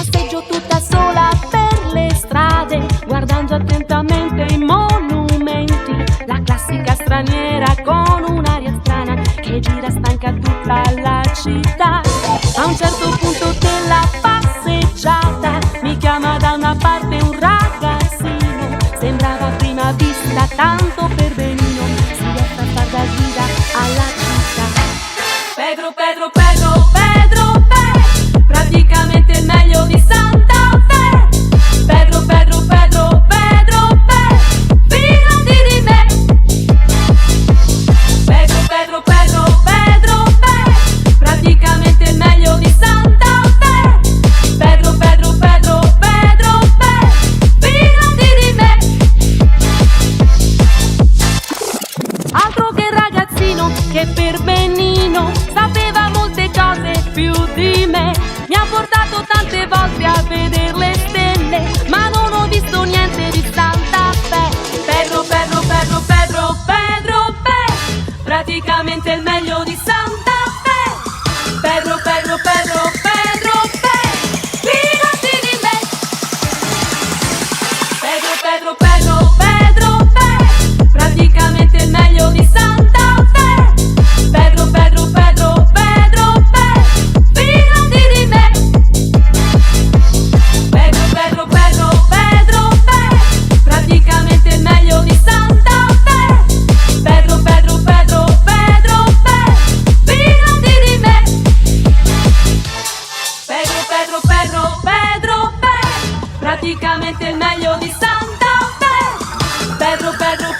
Passeggio tutta sola per le strade, guardando attentamente i monumenti. La classica straniera con un'aria strana che gira stanca tutta la città. A un certo punto della passeggiata mi chiama da una parte un ragazzino. Sembrava a prima vista tanto per benino, si resta a far da guida alla città. Pedro, Pedro, Pedro, Pedro, Pedro, praticamente il meglio di Santa Fe. Pedro, Pedro, Pedro, Pedro, Pedro, fidati di me. Pedro, Pedro, Pedro, Pedro, Pedro, praticamente il meglio di Santa Fe. Pedro, Pedro, Pedro, Pedro, Pedro, fidati di me. Altro che ragazzino che per benino sapeva molte cose più di me. Mi ha portato tante volte a vedere le stelle, ma non ho visto niente di Santa Fe. Pedro, Pedro, Pedro, Pedro, Pedro, Pedro, praticamente il meglio di Santa Fe. Pedro, Pedro, Pedro, Pedro, Pedro, fidati di me. Pedro, Pedro, Pedro, Pedro, Pedro, praticamente il meglio di Santa Fe. Pedro, Pedro, Pedro, Pedro, Pedro, fidati di me. Pedro, Pedro, Pedro, Pedro, Pedro, praticamente il meglio di Santa Fe. Pedro, Pedro, Pedro, Pedro, Pedro, fidati di me. Pedro, Pedro, Pedro, Pedro, Pedro, praticamente il meglio di Santa Fe. Pedro, Pedro,